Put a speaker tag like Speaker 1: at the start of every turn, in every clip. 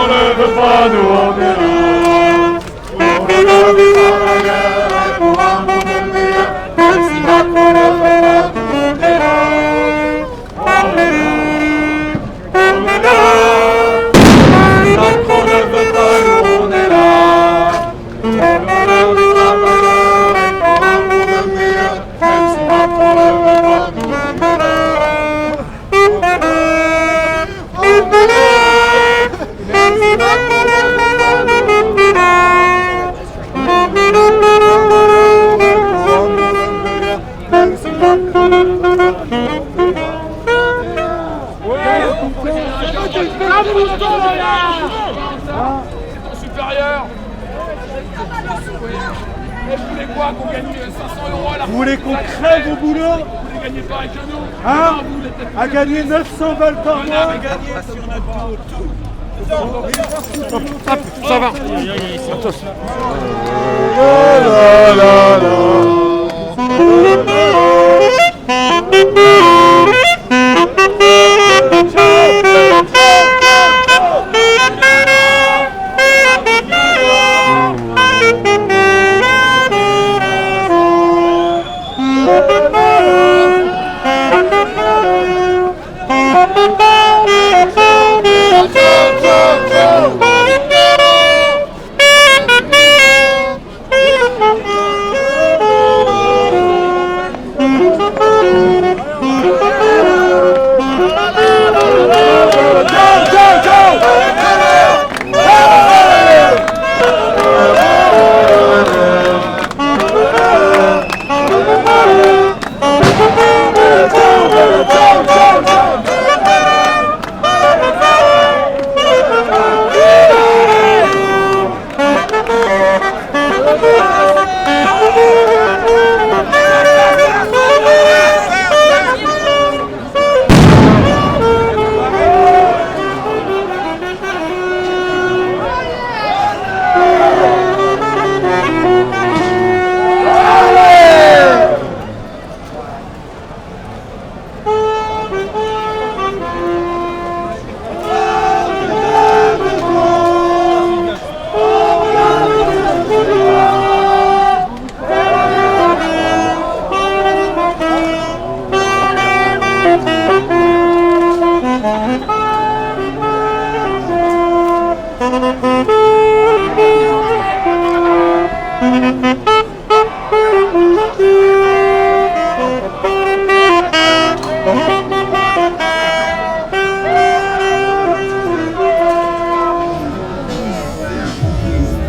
Speaker 1: relève pas, nous on est là. Pour regarder par la guerre et pour un monde meilleur. Même si Macron ne veut pas, nous on est là. On est là. On est là. Si Macron ne veut pas, nous on est là. Pour l'honneur des travailleurs et pour un monde meilleur. Même si Macron ne veut pas, nous on est là. Supérieur. Et vous voulez quoi, qu'on gagne 500 € à la
Speaker 2: Vous voulez qu'on crève au boulot?
Speaker 1: Vous voulez gagner pareil que nous?
Speaker 2: Hein? À gagner 900 balles par mois?
Speaker 1: Hop, ça va.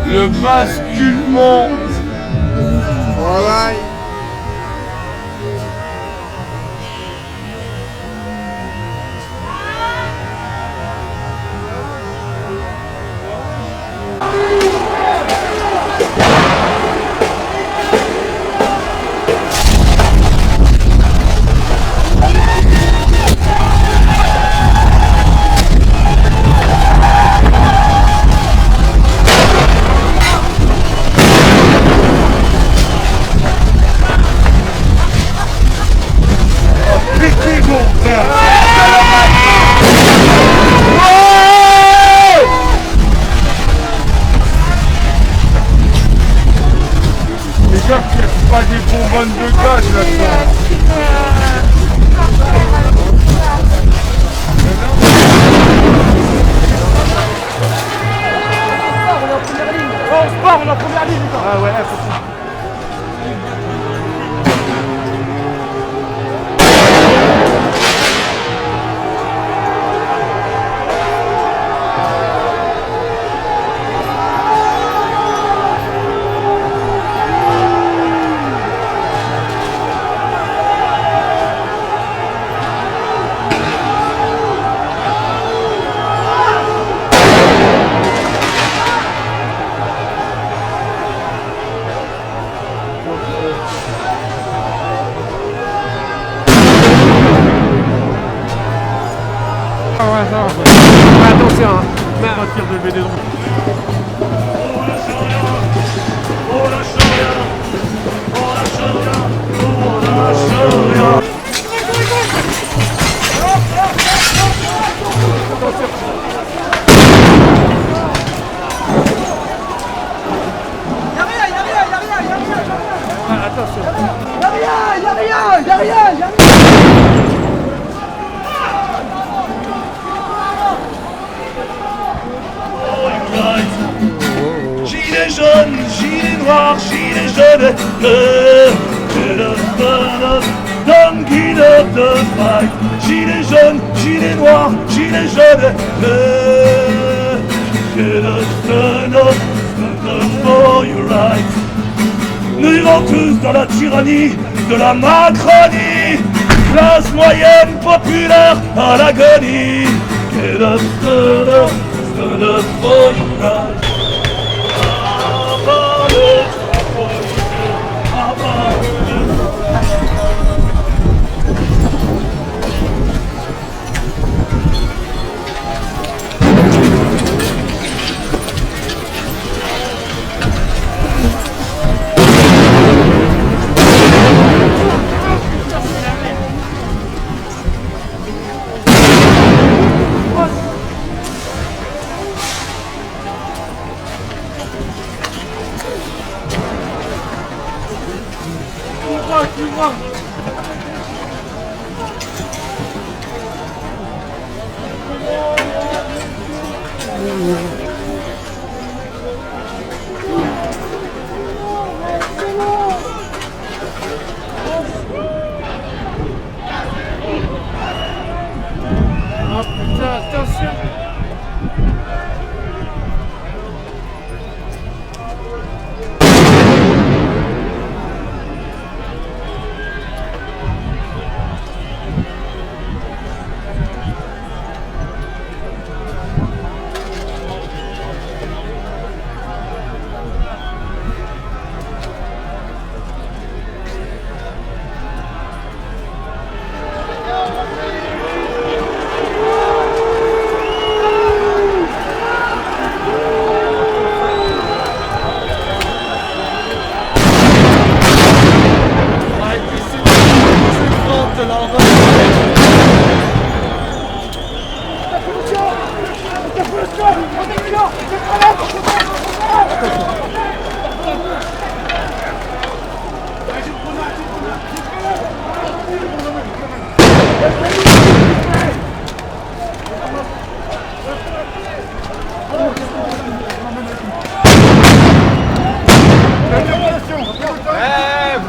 Speaker 1: Le basculement.
Speaker 2: Voilà.
Speaker 1: J'espère qu'il n'y a pas des bonbonnes de gaz là-dedans.
Speaker 2: On se part, on est en première ligne. Ah ouais, faut ça.
Speaker 3: Attention, hein.
Speaker 2: Pas de tir de BD.
Speaker 1: C'est le fun, l'homme qui de fight. Gilets jaunes, gilets noirs, gilets jaunes. C'est le stand up for your rights. Nous vivons tous dans la tyrannie de la Macronie. Classe moyenne populaire à l'agonie. Get up, stand up for your rights.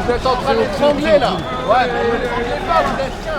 Speaker 3: Vous êtes en train d'étrangler là. Ouais, mais ne l'étranglez pas, vous êtes 15.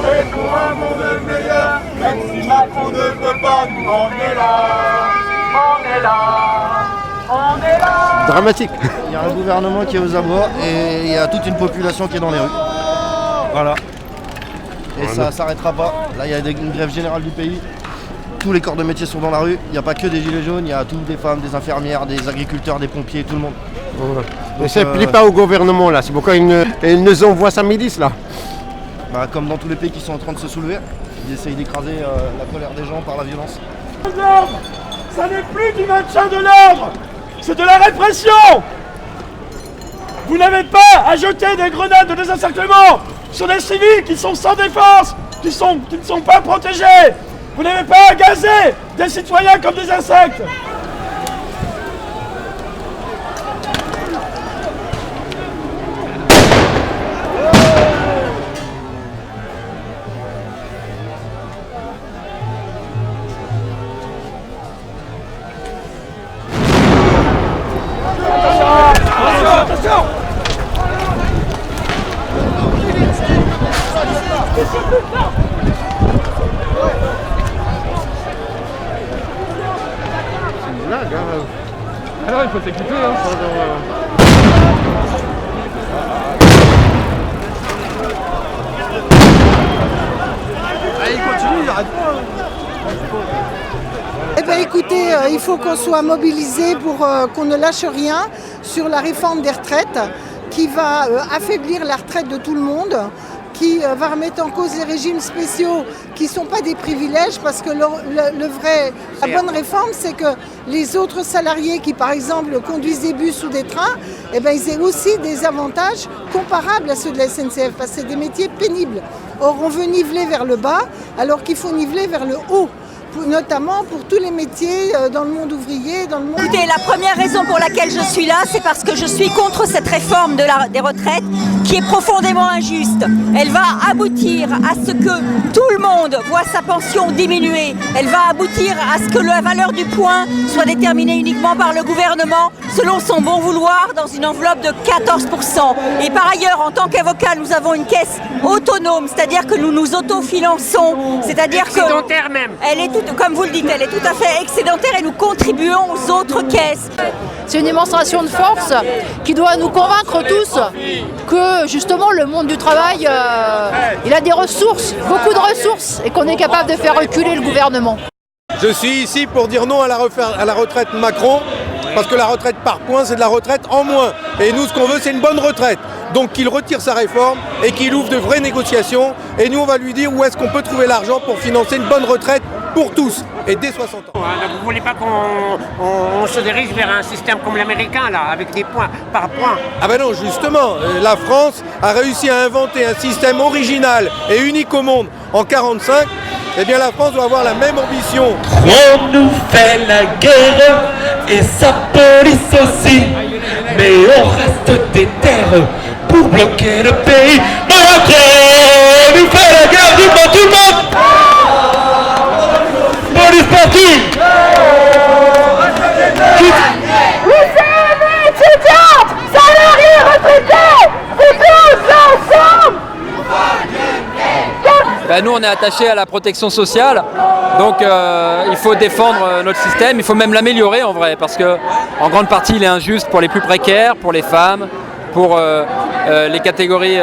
Speaker 1: Et pour un monde meilleur, même si Macron ne peut pas, nous on est là, on est là, on est là.
Speaker 3: Dramatique.
Speaker 4: Il y a un gouvernement qui est aux abois et il y a toute une population qui est dans les rues. Voilà. Et ça s'arrêtera pas. Là, il y a une grève générale du pays. Tous les corps de métier sont dans la rue. Il n'y a pas que des gilets jaunes, il y a toutes des femmes, des infirmières, des agriculteurs, des pompiers, tout le monde.
Speaker 3: Mais ça ne plaît pas au gouvernement là. C'est pourquoi il nous envoie sa milice là.
Speaker 4: Bah, comme dans tous les pays qui sont en train de se soulever, ils essayent d'écraser la colère des gens par la violence.
Speaker 2: L'ordre, ça n'est plus du maintien de l'ordre, c'est de la répression. Vous n'avez pas à jeter des grenades de désencerclement sur des civils qui sont sans défense, qui ne sont pas protégés. Vous n'avez pas à gazer des citoyens comme des insectes. Attention!
Speaker 3: C'est une blague, hein. Alors il faut s'équiper, hein.
Speaker 2: Allez, continue, il arrête pas.
Speaker 5: il faut qu'on soit mobilisé pour qu'on ne lâche rien sur la réforme des retraites qui va affaiblir la retraite de tout le monde, qui va remettre en cause les régimes spéciaux qui ne sont pas des privilèges parce que la bonne réforme, c'est que les autres salariés qui, par exemple, conduisent des bus ou des trains, eh ben, ils aient aussi des avantages comparables à ceux de la SNCF parce que c'est des métiers pénibles. Or, on veut niveler vers le bas alors qu'il faut niveler vers le haut, notamment pour tous les métiers dans le monde ouvrier, dans le monde...
Speaker 6: Écoutez, la première raison pour laquelle je suis là, c'est parce que je suis contre cette réforme des retraites qui est profondément injuste. Elle va aboutir à ce que tout le monde voit sa pension diminuer. Elle va aboutir à ce que la valeur du point soit déterminée uniquement par le gouvernement selon son bon vouloir dans une enveloppe de 14%. Et par ailleurs, en tant qu'avocat, nous avons une caisse autonome, c'est-à-dire que nous nous autofinançons, c'est-à-dire que...
Speaker 7: Excédentaire même.
Speaker 6: Elle est comme vous le dites, elle est tout à fait excédentaire et nous contribuons aux autres caisses.
Speaker 8: C'est une démonstration de force qui doit nous convaincre tous que justement le monde du travail, il a des ressources, beaucoup de ressources, et qu'on est capable de faire reculer le gouvernement.
Speaker 9: Je suis ici pour dire non à la retraite Macron, parce que la retraite par points, c'est de la retraite en moins. Et nous, ce qu'on veut, c'est une bonne retraite. Donc qu'il retire sa réforme et qu'il ouvre de vraies négociations. Et nous, on va lui dire où est-ce qu'on peut trouver l'argent pour financer une bonne retraite pour tous, et dès 60 ans.
Speaker 7: Vous ne voulez pas qu'on se dirige vers un système comme l'américain, là, avec des points par point?
Speaker 9: Ah ben non, justement, la France a réussi à inventer un système original et unique au monde en 1945. Eh bien la France doit avoir la même ambition.
Speaker 1: On nous fait la guerre et sa police aussi, mais on reste déter pour bloquer le pays. Macron nous fait la guerre devant tout le monde. Police partout.
Speaker 10: Lycéens, étudiantes, salariés, retraités, c'est tous ensemble.
Speaker 11: Ben nous on est attachés à la protection sociale, donc il faut défendre notre système, il faut même l'améliorer en vrai, parce que en grande partie il est injuste pour les plus précaires, pour les femmes, pour les catégories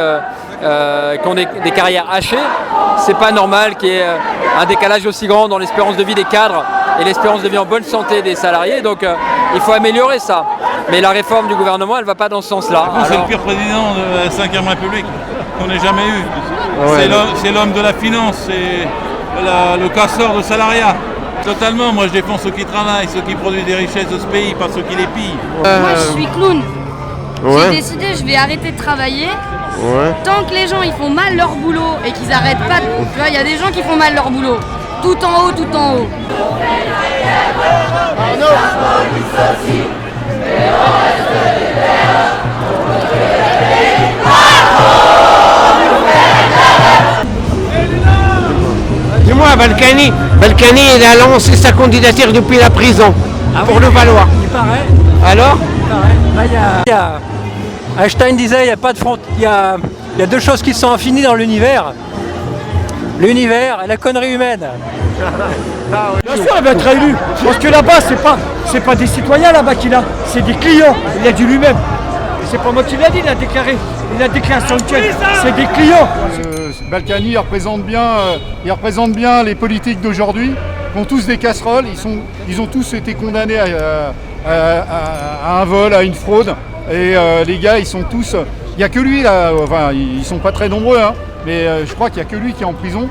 Speaker 11: qui ont des carrières hachées. C'est pas normal qu'il y ait un décalage aussi grand dans l'espérance de vie des cadres et l'espérance de vie en bonne santé des salariés, donc il faut améliorer ça. Mais la réforme du gouvernement, elle va pas dans ce sens-là.
Speaker 12: C'est le pire président de la 5e République qu'on ait jamais eu.
Speaker 3: Ouais.
Speaker 12: C'est l'homme de la finance, c'est le casseur de salariat. Totalement, moi je défends ceux qui travaillent, ceux qui produisent des richesses de ce pays, pas ceux qui les pillent.
Speaker 13: Moi je suis clown.
Speaker 3: Ouais.
Speaker 13: J'ai décidé, je vais arrêter de travailler.
Speaker 3: Ouais.
Speaker 13: Tant que les gens ils font mal leur boulot et qu'ils arrêtent pas de... Tu vois, il y a des gens qui font mal leur boulot. Tout en haut, tout en haut.
Speaker 3: Dis-moi, Balkany, il a lancé sa candidature depuis la prison pour le Valois.
Speaker 14: Il paraît.
Speaker 3: Alors
Speaker 14: Einstein disait il n'y a pas de front. Il y a deux choses qui sont infinies dans l'univers. L'univers et la connerie humaine.
Speaker 2: Bien sûr, elle va être réélue. Parce que là-bas, c'est pas des citoyens là-bas qu'il a, c'est des clients. Il a dit lui-même. C'est pas moi qui l'a dit, il a déclaré. Il a déclaré sur le tweet. C'est des clients.
Speaker 15: Balkany représente bien les politiques d'aujourd'hui, qui ont tous des casseroles. Ils ont tous été condamnés à un vol, à une fraude. Et les gars, ils sont tous... Il n'y a que lui là, enfin ils sont pas très nombreux, hein, mais je crois qu'il n'y a que lui qui est en prison.